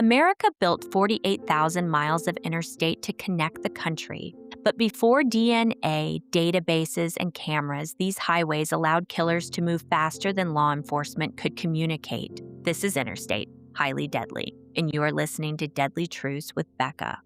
America built 48,000 miles of interstate to connect the country. But before DNA, databases, and cameras, these highways allowed killers to move faster than law enforcement could communicate. This is Interstate, Highly Deadly, and you are listening to Deadly Truths with Becca.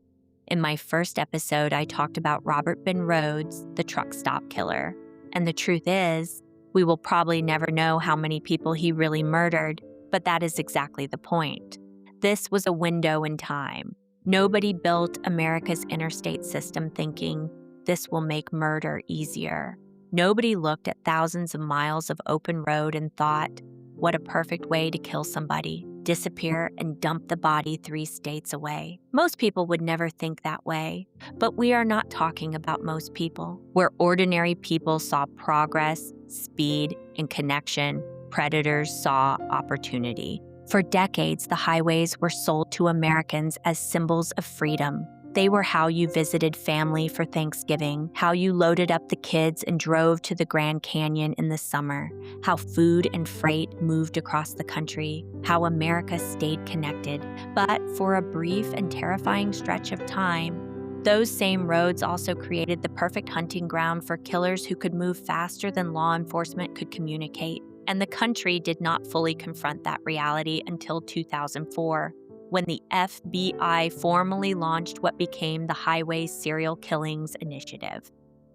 In my first episode, I talked about Robert Ben Rhodes, the truck stop killer. And the truth is, we will probably never know how many people he really murdered, but that is exactly the point. This was a window in time. Nobody built America's interstate system thinking this will make murder easier. Nobody looked at thousands of miles of open road and thought, what a perfect way to kill somebody, disappear and dump the body 3 states away. Most people would never think that way, but we are not talking about most people. Where ordinary people saw progress, speed, and connection, predators saw opportunity. For decades, the highways were sold to Americans as symbols of freedom. They were how you visited family for Thanksgiving, how you loaded up the kids and drove to the Grand Canyon in the summer, how food and freight moved across the country, how America stayed connected. But for a brief and terrifying stretch of time, those same roads also created the perfect hunting ground for killers who could move faster than law enforcement could communicate. And the country did not fully confront that reality until 2004, when the FBI formally launched what became the Highway Serial Killings Initiative.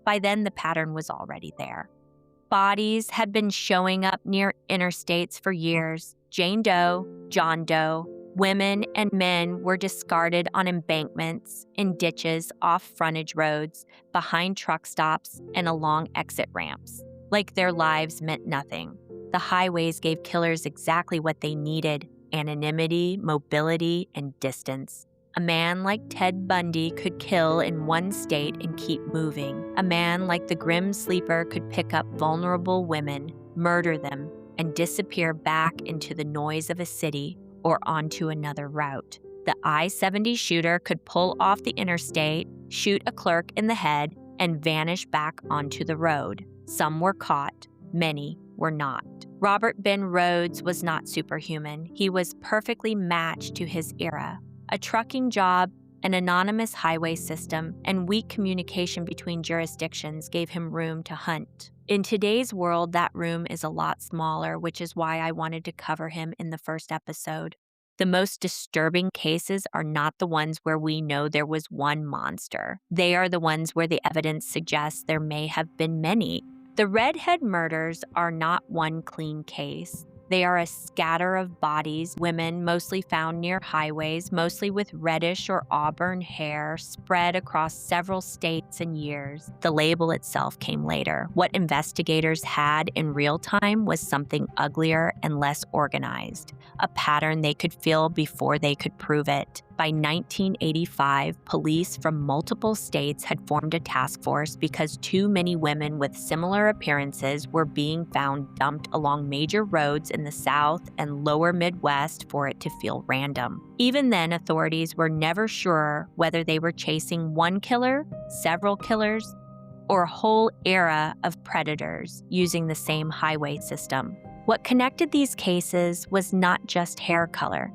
By then, the pattern was already there. Bodies had been showing up near interstates for years. Jane Doe, John Doe, women and men were discarded on embankments, in ditches, off frontage roads, behind truck stops, and along exit ramps, like their lives meant nothing. The highways gave killers exactly what they needed: anonymity, mobility, and distance. A man like Ted Bundy could kill in one state and keep moving. A man like the Grim Sleeper could pick up vulnerable women, murder them, and disappear back into the noise of a city or onto another route. The I-70 shooter could pull off the interstate, shoot a clerk in the head, and vanish back onto the road. Some were caught, many were not. Robert Ben Rhodes was not superhuman. He was perfectly matched to his era. A trucking job, an anonymous highway system, and weak communication between jurisdictions gave him room to hunt. In today's world, that room is a lot smaller, which is why I wanted to cover him in the first episode. The most disturbing cases are not the ones where we know there was one monster. They are the ones where the evidence suggests there may have been many. The Redhead Murders are not one clean case. They are a scatter of bodies, women mostly found near highways, mostly with reddish or auburn hair, spread across several states and years. The label itself came later. What investigators had in real time was something uglier and less organized, a pattern they could feel before they could prove it. By 1985, police from multiple states had formed a task force because too many women with similar appearances were being found dumped along major roads in the South and lower Midwest for it to feel random. Even then, authorities were never sure whether they were chasing one killer, several killers, or a whole era of predators using the same highway system. What connected these cases was not just hair color.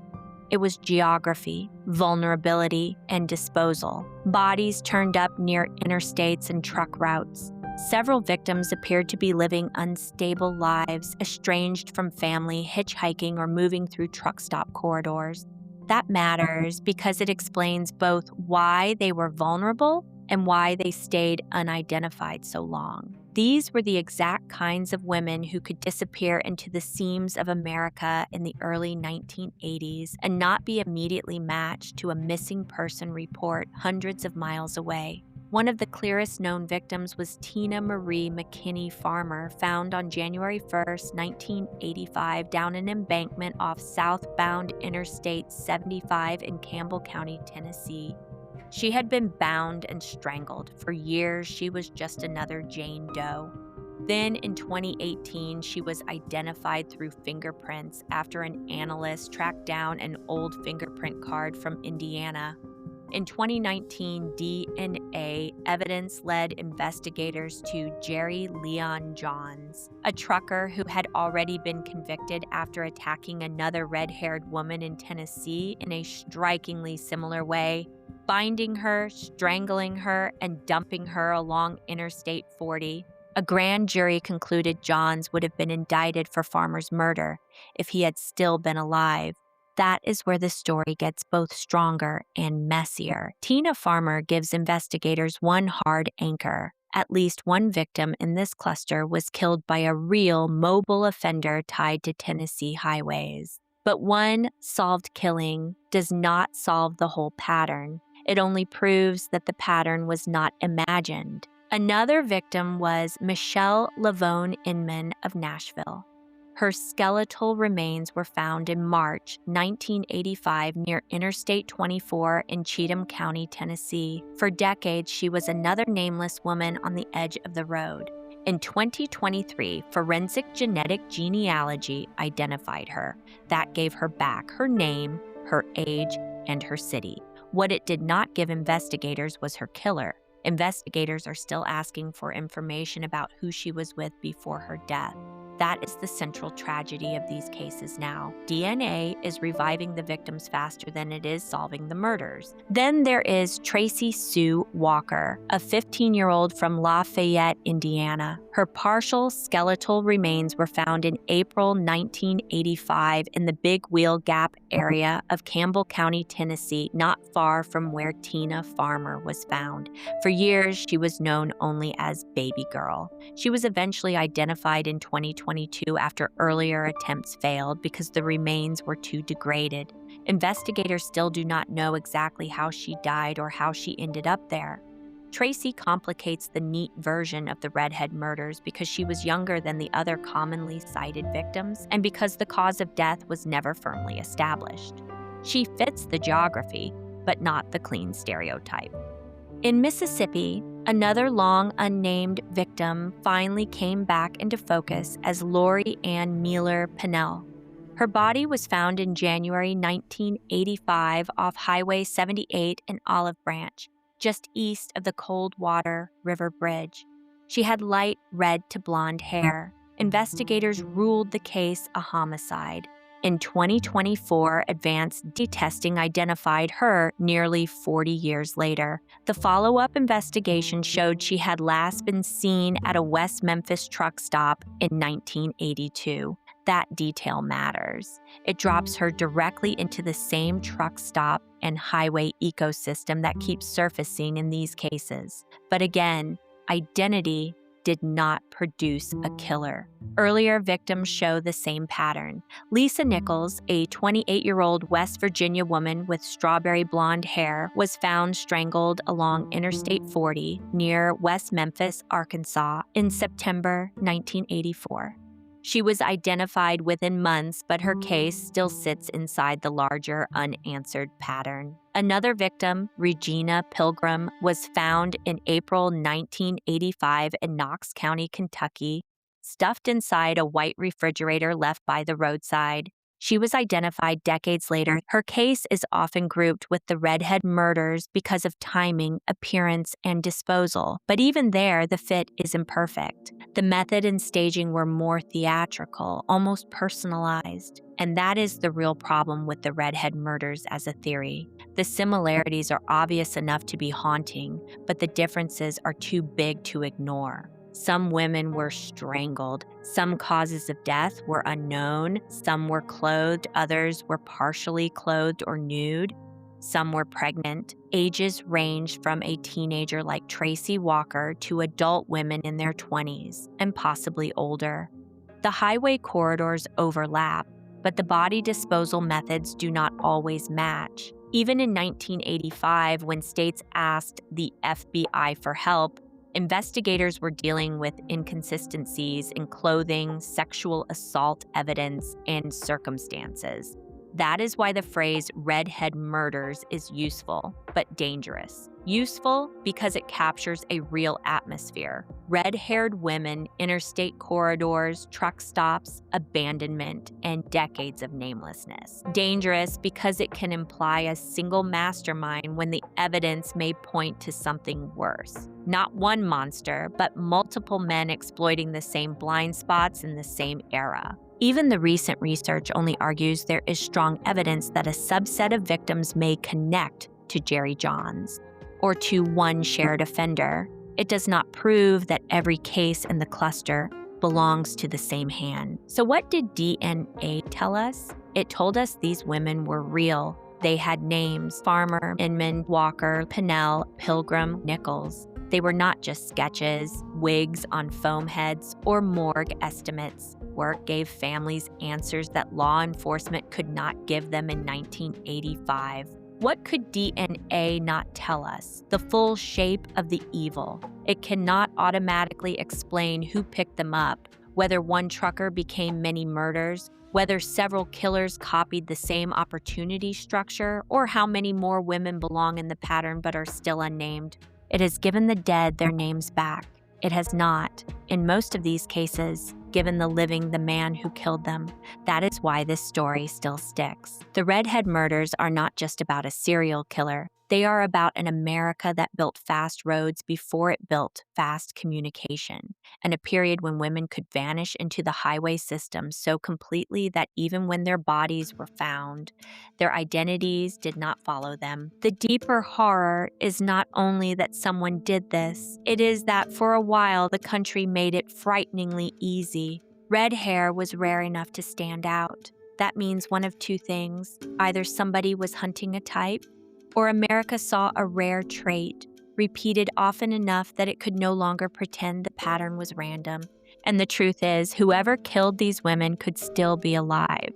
It was geography, vulnerability, and disposal. Bodies turned up near interstates and truck routes. Several victims appeared to be living unstable lives, estranged from family, hitchhiking, or moving through truck stop corridors. That matters because it explains both why they were vulnerable and why they stayed unidentified so long. These were the exact kinds of women who could disappear into the seams of America in the early 1980s and not be immediately matched to a missing person report hundreds of miles away. One of the clearest known victims was Tina Marie McKinney Farmer, found on January 1st, 1985, down an embankment off southbound Interstate 75 in Campbell County, Tennessee. She had been bound and strangled. For years, she was just another Jane Doe. Then in 2018, she was identified through fingerprints after an analyst tracked down an old fingerprint card from Indiana. In 2019, DNA evidence led investigators to Jerry Leon Johns, a trucker who had already been convicted after attacking another red-haired woman in Tennessee in a strikingly similar way, binding her, strangling her, and dumping her along Interstate 40. A grand jury concluded Johns would have been indicted for Farmer's murder if he had still been alive. That is where the story gets both stronger and messier. Tina Farmer gives investigators one hard anchor. At least one victim in this cluster was killed by a real mobile offender tied to Tennessee highways. But one solved killing does not solve the whole pattern. It only proves that the pattern was not imagined. Another victim was Michelle Lavone Inman of Nashville. Her skeletal remains were found in March 1985 near Interstate 24 in Cheatham County, Tennessee. For decades, she was another nameless woman on the edge of the road. In 2023, forensic genetic genealogy identified her. That gave her back her name, her age, and her city. What it did not give investigators was her killer. Investigators are still asking for information about who she was with before her death. That is the central tragedy of these cases now. DNA is reviving the victims faster than it is solving the murders. Then there is Tracy Sue Walker, a 15-year-old from Lafayette, Indiana. Her partial skeletal remains were found in April 1985 in the Big Wheel Gap area of Campbell County, Tennessee, not far from where Tina Farmer was found. For years, she was known only as Baby Girl. She was eventually identified in 2022 after earlier attempts failed because the remains were too degraded. Investigators still do not know exactly how she died or how she ended up there. Tracy complicates the neat version of the Redhead murders because she was younger than the other commonly cited victims and because the cause of death was never firmly established. She fits the geography, but not the clean stereotype. In Mississippi, another long unnamed victim finally came back into focus as Lori Ann Mueller Pennell. Her body was found in January 1985 off Highway 78 in Olive Branch, just east of the Coldwater River Bridge. She had light red to blonde hair. Investigators ruled the case a homicide. In 2024, advanced testing identified her nearly 40 years later. The follow-up investigation showed she had last been seen at a West Memphis truck stop in 1982. That detail matters. It drops her directly into the same truck stop and highway ecosystem that keeps surfacing in these cases. But again, identity did not produce a killer. Earlier victims show the same pattern. Lisa Nichols, a 28-year-old West Virginia woman with strawberry blonde hair, was found strangled along Interstate 40 near West Memphis, Arkansas in September 1984. She was identified within months, but her case still sits inside the larger unanswered pattern. Another victim, Regina Pilgrim, was found in April 1985 in Knox County, Kentucky, stuffed inside a white refrigerator left by the roadside. She was identified decades later. Her case is often grouped with the Redhead Murders because of timing, appearance, and disposal. But even there, the fit is imperfect. The method and staging were more theatrical, almost personalized. And that is the real problem with the Redhead Murders as a theory. The similarities are obvious enough to be haunting, but the differences are too big to ignore. Some women were strangled. Some causes of death were unknown. Some were clothed. Others were partially clothed or nude. Some were pregnant. Ages ranged from a teenager like Tracy Walker to adult women in their 20s and possibly older. The highway corridors overlap, but the body disposal methods do not always match. Even in 1985, when states asked the FBI for help, investigators were dealing with inconsistencies in clothing, sexual assault evidence, and circumstances. That is why the phrase Redhead Murders is useful, but dangerous. Useful because it captures a real atmosphere. Red-haired women, interstate corridors, truck stops, abandonment, and decades of namelessness. Dangerous because it can imply a single mastermind when the evidence may point to something worse. Not one monster, but multiple men exploiting the same blind spots in the same era. Even the recent research only argues there is strong evidence that a subset of victims may connect to Jerry Johns or to one shared offender. It does not prove that every case in the cluster belongs to the same hand. So what did DNA tell us? It told us these women were real. They had names: Farmer, Inman, Walker, Pinnell, Pilgrim, Nichols. They were not just sketches, wigs on foam heads, or morgue estimates. Work gave families answers that law enforcement could not give them in 1985. What could DNA not tell us? The full shape of the evil. It cannot automatically explain who picked them up, whether one trucker became many murders, whether several killers copied the same opportunity structure, or how many more women belong in the pattern but are still unnamed. It has given the dead their names back. It has not, in most of these cases, given the living the man who killed them. That is why this story still sticks. The Redhead Murders are not just about a serial killer. They are about an America that built fast roads before it built fast communication, and a period when women could vanish into the highway system so completely that even when their bodies were found, their identities did not follow them. The deeper horror is not only that someone did this, it is that for a while the country made it frighteningly easy. Red hair was rare enough to stand out. That means one of two things: either somebody was hunting a type, or America saw a rare trait, repeated often enough that it could no longer pretend the pattern was random. And the truth is, whoever killed these women could still be alive.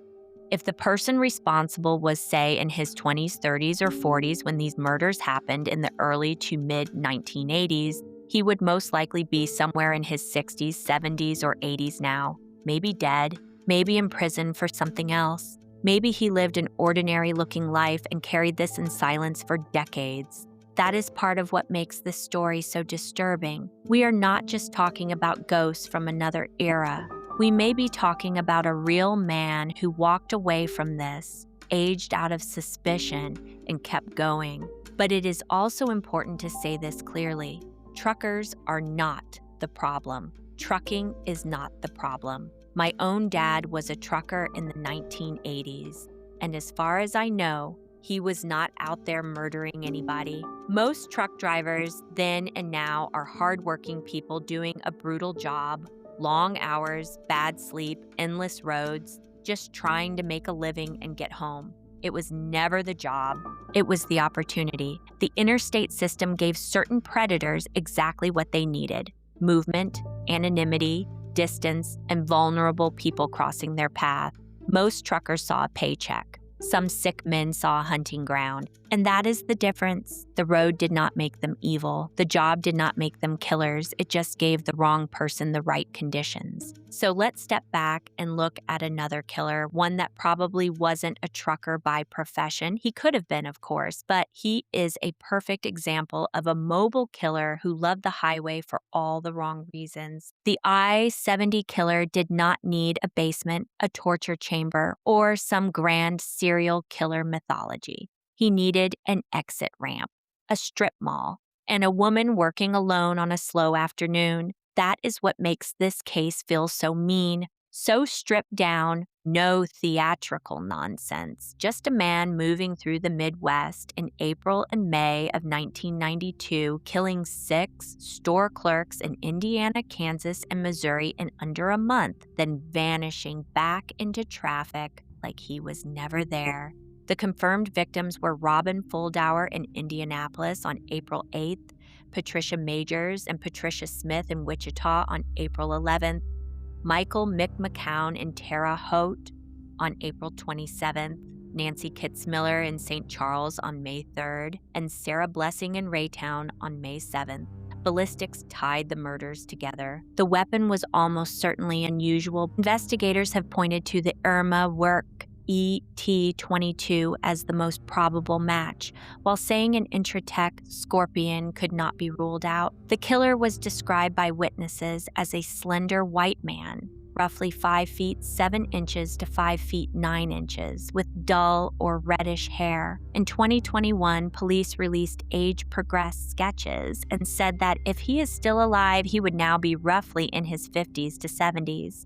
If the person responsible was, say, in his 20s, 30s, or 40s when these murders happened in the early to mid-1980s, he would most likely be somewhere in his 60s, 70s, or 80s now, maybe dead, maybe in prison for something else. Maybe he lived an ordinary-looking life and carried this in silence for decades. That is part of what makes this story so disturbing. We are not just talking about ghosts from another era. We may be talking about a real man who walked away from this, aged out of suspicion, and kept going. But it is also important to say this clearly. Truckers are not the problem. Trucking is not the problem. My own dad was a trucker in the 1980s, and as far as I know, he was not out there murdering anybody. Most truck drivers then and now are hardworking people doing a brutal job, long hours, bad sleep, endless roads, just trying to make a living and get home. It was never the job. It was the opportunity. The interstate system gave certain predators exactly what they needed: movement, anonymity, distance, and vulnerable people crossing their path. Most truckers saw a paycheck. Some sick men saw a hunting ground. And that is the difference. The road did not make them evil. The job did not make them killers. It just gave the wrong person the right conditions. So let's step back and look at another killer, one that probably wasn't a trucker by profession. He could have been, of course, but he is a perfect example of a mobile killer who loved the highway for all the wrong reasons. The I-70 killer did not need a basement, a torture chamber, or some grand serial killer mythology. He needed an exit ramp, a strip mall, and a woman working alone on a slow afternoon. That is what makes this case feel so mean, so stripped down, no theatrical nonsense. Just a man moving through the Midwest in April and May of 1992, killing 6 store clerks in Indiana, Kansas, and Missouri in under a month, then vanishing back into traffic like he was never there. The confirmed victims were Robin Fuldauer in Indianapolis on April 8th, Patricia Majors and Patricia Smith in Wichita on April 11th, Michael McMccown and Terre Haute on April 27th, Nancy Kitzmiller in St. Charles on May 3rd, and Sarah Blessing in Raytown on May 7th. Ballistics tied the murders together. The weapon was almost certainly unusual. Investigators have pointed to the Irma work ET-22 as the most probable match, while saying an Intratec Scorpion could not be ruled out. The killer was described by witnesses as a slender white man, roughly 5 feet 7 inches to 5 feet 9 inches, with dull or reddish hair. In 2021, police released age-progressed sketches and said that if he is still alive, he would now be roughly in his 50s to 70s.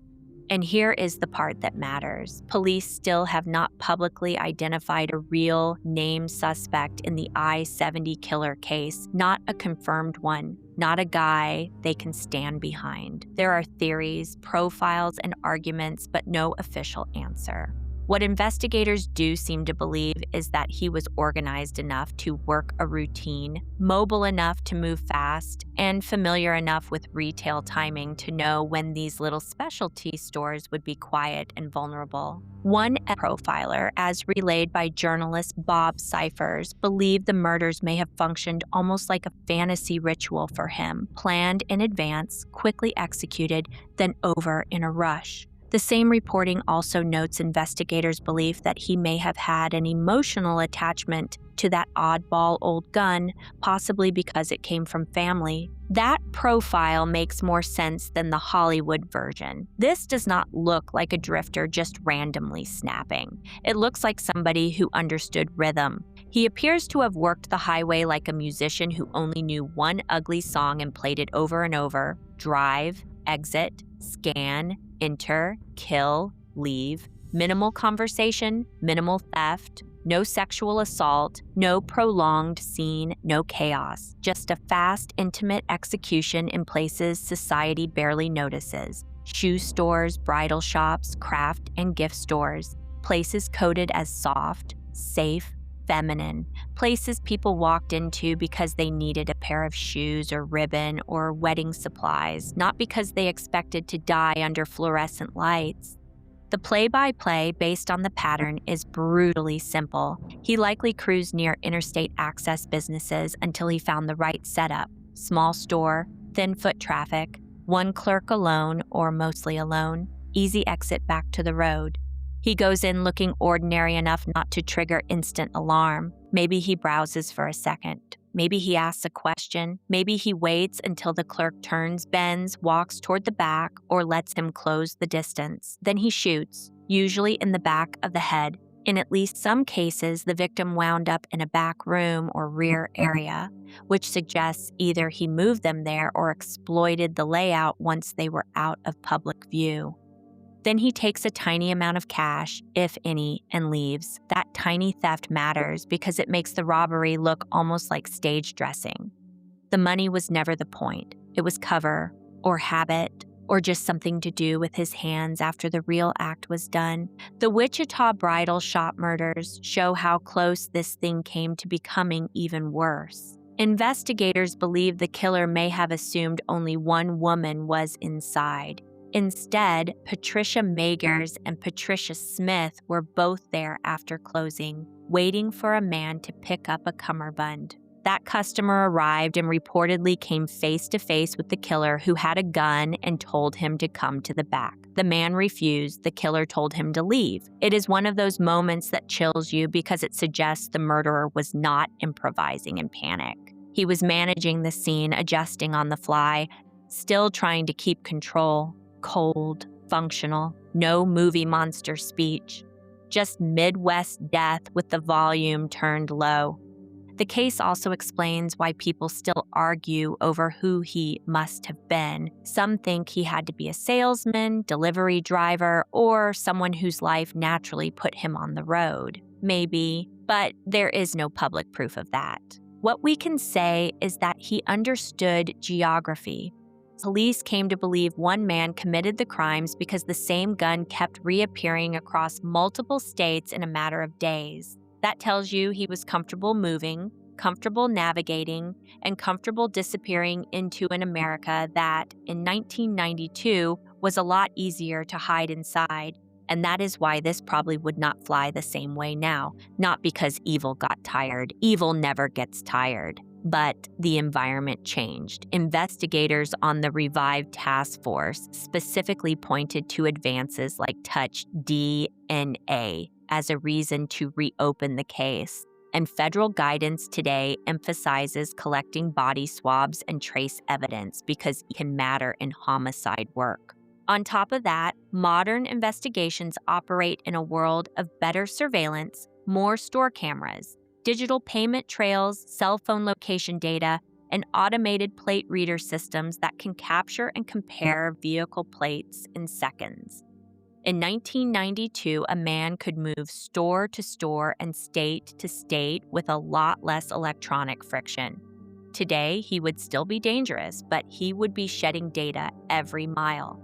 And here is the part that matters. Police still have not publicly identified a real named suspect in the I-70 killer case, not a confirmed one, not a guy they can stand behind. There are theories, profiles, and arguments, but no official answer. What investigators do seem to believe is that he was organized enough to work a routine, mobile enough to move fast, and familiar enough with retail timing to know when these little specialty stores would be quiet and vulnerable. One profiler, as relayed by journalist Bob Cyphers, believed the murders may have functioned almost like a fantasy ritual for him, planned in advance, quickly executed, then over in a rush. The same reporting also notes investigators' belief that he may have had an emotional attachment to that oddball old gun, possibly because it came from family. That profile makes more sense than the Hollywood version. This does not look like a drifter just randomly snapping. It looks like somebody who understood rhythm. He appears to have worked the highway like a musician who only knew one ugly song and played it over and over. Drive, exit, scan, enter, kill, leave, minimal conversation, minimal theft, no sexual assault, no prolonged scene, no chaos. Just a fast, intimate execution in places society barely notices. Shoe stores, bridal shops, craft and gift stores. Places coded as soft, safe, feminine. Places people walked into because they needed a pair of shoes or ribbon or wedding supplies, not because they expected to die under fluorescent lights. The play-by-play based on the pattern is brutally simple. He likely cruised near interstate access businesses until he found the right setup. Small store, thin foot traffic, one clerk alone or mostly alone, easy exit back to the road. He goes in looking ordinary enough not to trigger instant alarm. Maybe he browses for a second. Maybe he asks a question. Maybe he waits until the clerk turns, bends, walks toward the back, or lets him close the distance. Then he shoots, usually in the back of the head. In at least some cases, the victim wound up in a back room or rear area, which suggests either he moved them there or exploited the layout once they were out of public view. Then he takes a tiny amount of cash, if any, and leaves. That tiny theft matters because it makes the robbery look almost like stage dressing. The money was never the point. It was cover, or habit, or just something to do with his hands after the real act was done. The Wichita bridal shop murders show how close this thing came to becoming even worse. Investigators believe the killer may have assumed only one woman was inside. Instead, Patricia Magers and Patricia Smith were both there after closing, waiting for a man to pick up a cummerbund. That customer arrived and reportedly came face to face with the killer, who had a gun and told him to come to the back. The man refused. The killer told him to leave. It is one of those moments that chills you because it suggests the murderer was not improvising in panic. He was managing the scene, adjusting on the fly, still trying to keep control. Cold, functional, no movie monster speech, just Midwest death with the volume turned low. The case also explains why people still argue over who he must have been. Some think he had to be a salesman, delivery driver, or someone whose life naturally put him on the road. Maybe, but there is no public proof of that. What we can say is that he understood geography. Police came to believe one man committed the crimes because the same gun kept reappearing across multiple states in a matter of days. That tells you he was comfortable moving, comfortable navigating, and comfortable disappearing into an America that, in 1992, was a lot easier to hide inside. And that is why this probably would not fly the same way now. Not because evil got tired. Evil never gets tired. But the environment changed. Investigators on the revived task force specifically pointed to advances like touch DNA as a reason to reopen the case. And federal guidance today emphasizes collecting body swabs and trace evidence because it can matter in homicide work. On top of that, modern investigations operate in a world of better surveillance, more store cameras, digital payment trails, cell phone location data, and automated plate reader systems that can capture and compare vehicle plates in seconds. In 1992, a man could move store to store and state to state with a lot less electronic friction. Today, he would still be dangerous, but he would be shedding data every mile.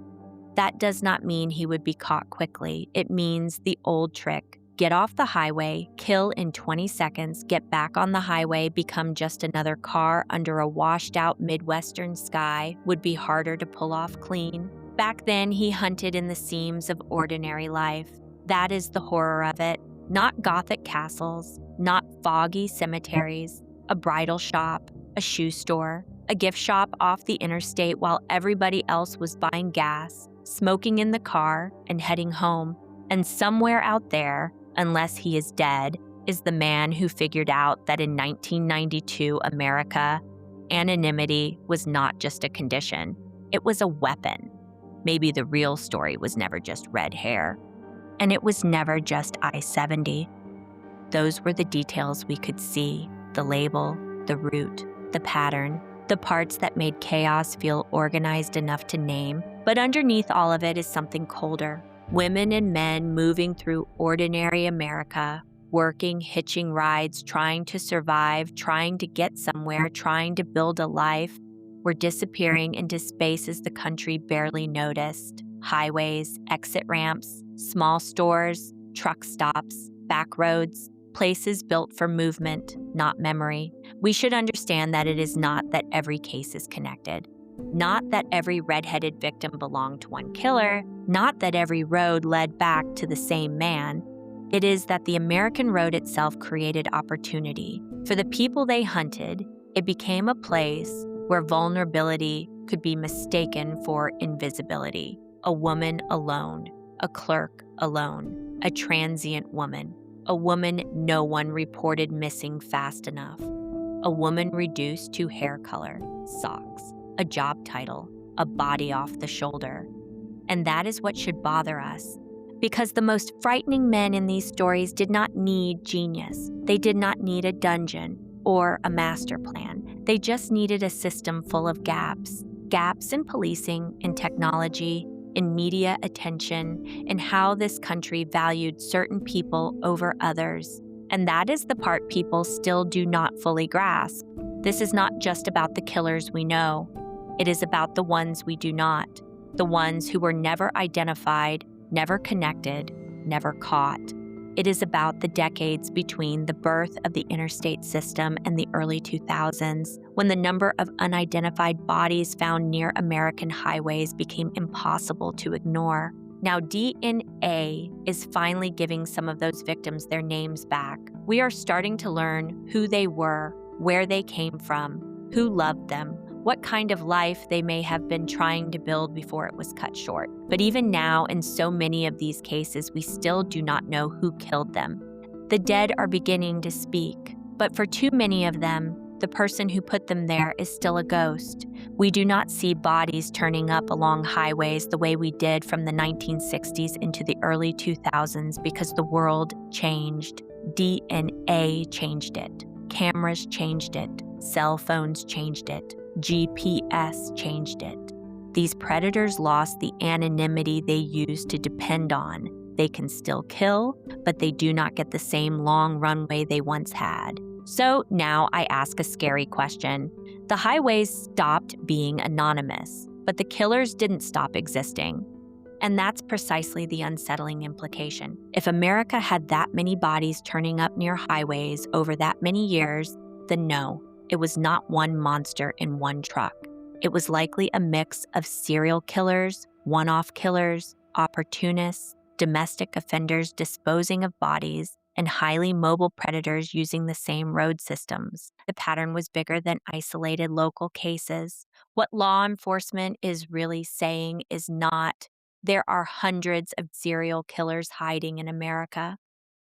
That does not mean he would be caught quickly. It means the old trick: get off the highway, kill in 20 seconds, get back on the highway, become just another car under a washed-out Midwestern sky would be harder to pull off clean. Back then, he hunted in the seams of ordinary life. That is the horror of it. Not Gothic castles, not foggy cemeteries, a bridal shop, a shoe store, a gift shop off the interstate while everybody else was buying gas, smoking in the car, and heading home. And somewhere out there, unless he is dead, is the man who figured out that in 1992 America, anonymity was not just a condition, it was a weapon. Maybe the real story was never just red hair, and it was never just I-70. Those were the details we could see: the label, the route, the pattern, the parts that made chaos feel organized enough to name. But underneath all of it is something colder. Women and men moving through ordinary America, working, hitching rides, trying to survive, trying to get somewhere, trying to build a life, were disappearing into spaces the country barely noticed. Highways, exit ramps, small stores, truck stops, back roads, places built for movement, not memory. We should understand that it is not that every case is connected. Not that every redheaded victim belonged to one killer, not that every road led back to the same man. It is that the American road itself created opportunity. For the people they hunted, it became a place where vulnerability could be mistaken for invisibility. A woman alone, a clerk alone, a transient woman, a woman no one reported missing fast enough, a woman reduced to hair color, socks, a job title, a body off the shoulder. And that is what should bother us. Because the most frightening men in these stories did not need genius. They did not need a dungeon or a master plan. They just needed a system full of gaps. Gaps in policing, in technology, in media attention, in how this country valued certain people over others. And that is the part people still do not fully grasp. This is not just about the killers we know. It is about the ones we do not. The ones who were never identified, never connected, never caught. It is about the decades between the birth of the interstate system and the early 2000s, when the number of unidentified bodies found near American highways became impossible to ignore. Now, DNA is finally giving some of those victims their names back. We are starting to learn who they were, where they came from, who loved them, what kind of life they may have been trying to build before it was cut short. But even now, in so many of these cases, we still do not know who killed them. The dead are beginning to speak, but for too many of them, the person who put them there is still a ghost. We do not see bodies turning up along highways the way we did from the 1960s into the early 2000s because the world changed. DNA changed it. Cameras changed it. Cell phones changed it. GPS changed it. These predators lost the anonymity they used to depend on. They can still kill, but they do not get the same long runway they once had. So now I ask a scary question. The highways stopped being anonymous, but the killers didn't stop existing. And that's precisely the unsettling implication. If America had that many bodies turning up near highways over that many years, then no, it was not one monster in one truck. It was likely a mix of serial killers, one-off killers, opportunists, domestic offenders disposing of bodies, and highly mobile predators using the same road systems. The pattern was bigger than isolated local cases. What law enforcement is really saying is not, there are hundreds of serial killers hiding in America.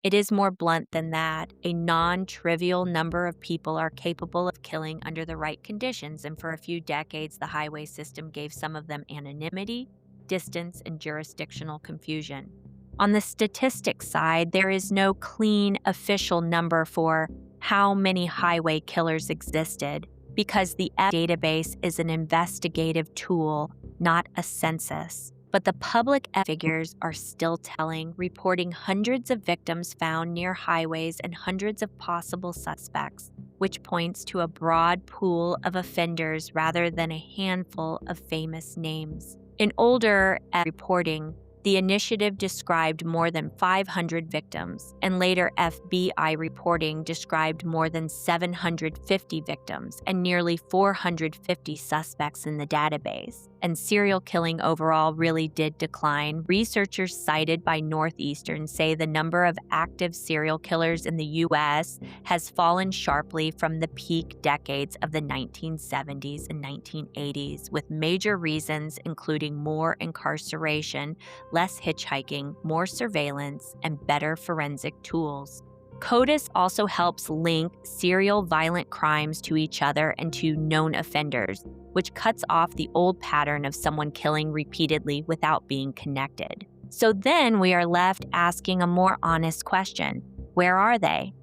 It is more blunt than that. A non-trivial number of people are capable of killing under the right conditions, and for a few decades, the highway system gave some of them anonymity, distance, and jurisdictional confusion. On the statistics side, there is no clean official number for how many highway killers existed because the database is an investigative tool, not a census. But the public figures are still telling, reporting hundreds of victims found near highways and hundreds of possible suspects, which points to a broad pool of offenders rather than a handful of famous names. In older reporting, the initiative described more than 500 victims, and later FBI reporting described more than 750 victims and nearly 450 suspects in the database. And serial killing overall really did decline. Researchers cited by Northeastern say the number of active serial killers in the U.S. has fallen sharply from the peak decades of the 1970s and 1980s, with major reasons including more incarceration, less hitchhiking, more surveillance, and better forensic tools. CODIS also helps link serial violent crimes to each other and to known offenders, which cuts off the old pattern of someone killing repeatedly without being connected. So then we are left asking a more honest question. Where are they?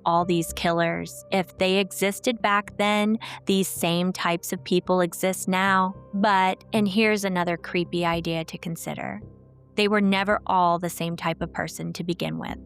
All these killers. If they existed back then, these same types of people exist now. But, and here's another creepy idea to consider, they were never all the same type of person to begin with.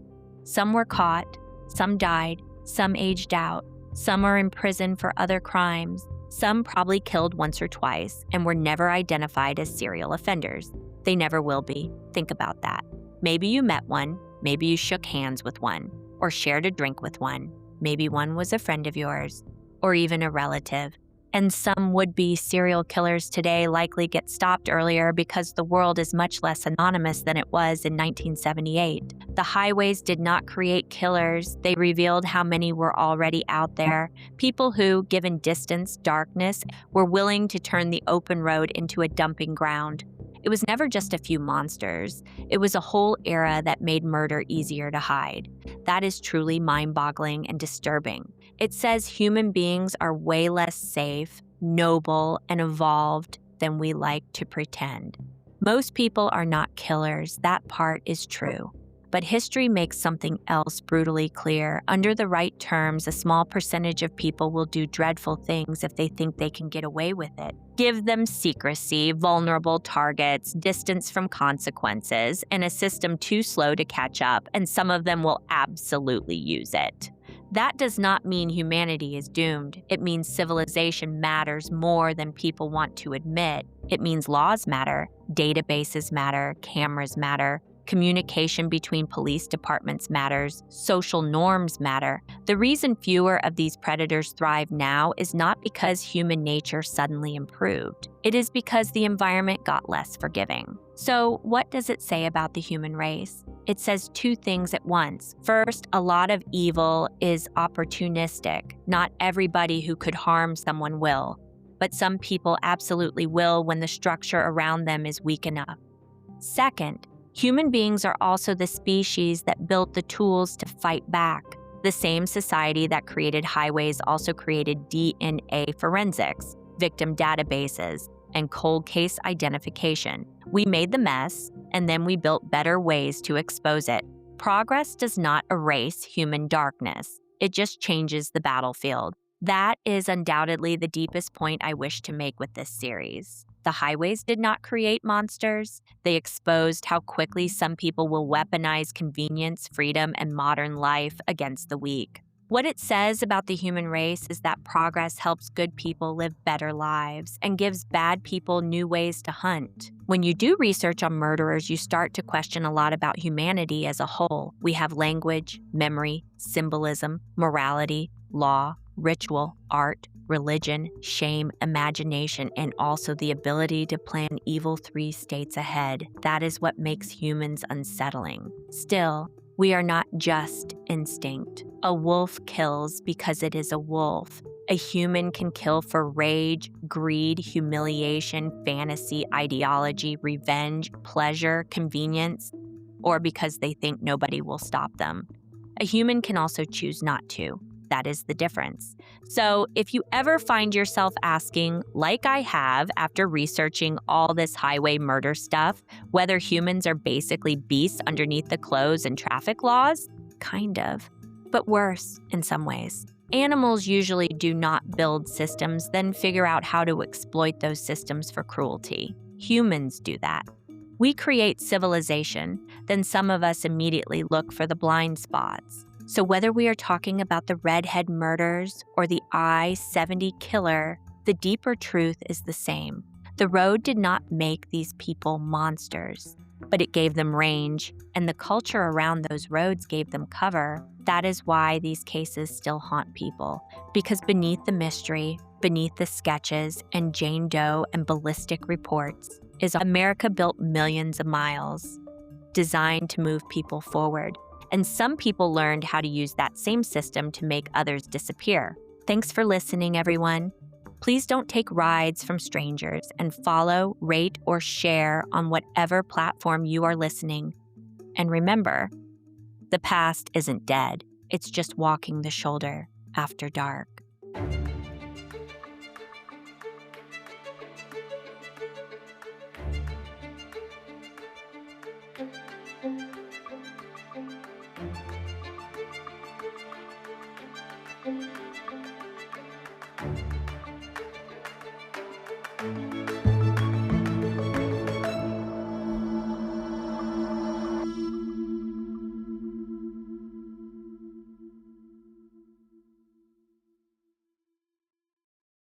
Some were caught, some died, some aged out, some are in prison for other crimes, some probably killed once or twice and were never identified as serial offenders. They never will be. Think about that. Maybe you met one, maybe you shook hands with one, or shared a drink with one. Maybe one was a friend of yours, or even a relative. And some would-be serial killers today likely get stopped earlier because the world is much less anonymous than it was in 1978. The highways did not create killers. They revealed how many were already out there. People who, given distance, darkness, were willing to turn the open road into a dumping ground. It was never just a few monsters. It was a whole era that made murder easier to hide. That is truly mind-boggling and disturbing. It says human beings are way less safe, noble, and evolved than we like to pretend. Most people are not killers. That part is true. But history makes something else brutally clear. Under the right terms, a small percentage of people will do dreadful things if they think they can get away with it. Give them secrecy, vulnerable targets, distance from consequences, and a system too slow to catch up, and some of them will absolutely use it. That does not mean humanity is doomed. It means civilization matters more than people want to admit. It means laws matter, databases matter, cameras matter, communication between police departments matters, social norms matter. The reason fewer of these predators thrive now is not because human nature suddenly improved. It is because the environment got less forgiving. So, what does it say about the human race? It says two things at once. First, a lot of evil is opportunistic. Not everybody who could harm someone will, but some people absolutely will when the structure around them is weak enough. Second, human beings are also the species that built the tools to fight back. The same society that created highways also created DNA forensics, victim databases, and cold case identification. We made the mess, and then we built better ways to expose it. Progress does not erase human darkness. It just changes the battlefield. That is undoubtedly the deepest point I wish to make with this series. The highways did not create monsters. They exposed how quickly some people will weaponize convenience, freedom, and modern life against the weak. What it says about the human race is that progress helps good people live better lives and gives bad people new ways to hunt. When you do research on murderers, you start to question a lot about humanity as a whole. We have language, memory, symbolism, morality, law, ritual, art, religion, shame, imagination, and also the ability to plan evil 3 states ahead. That is what makes humans unsettling. Still, We are not just instinct. A wolf kills because it is a wolf. A human can kill for rage, greed, humiliation, fantasy, ideology, revenge, pleasure, convenience, or because they think nobody will stop them. A human can also choose not to. That is the difference. So if you ever find yourself asking, like I have after researching all this highway murder stuff, whether humans are basically beasts underneath the clothes and traffic laws, kind of, but worse in some ways. Animals usually do not build systems, then figure out how to exploit those systems for cruelty. Humans do that. We create civilization, then some of us immediately look for the blind spots. So whether we are talking about the Redhead Murders or the I-70 killer, the deeper truth is the same. The road did not make these people monsters, but it gave them range, and the culture around those roads gave them cover. That is why these cases still haunt people, because beneath the mystery, beneath the sketches and Jane Doe and ballistic reports, is America built millions of miles, designed to move people forward. And some people learned how to use that same system to make others disappear. Thanks for listening, everyone. Please don't take rides from strangers, and follow, rate, or share on whatever platform you are listening. And remember, the past isn't dead. It's just walking the shoulder after dark.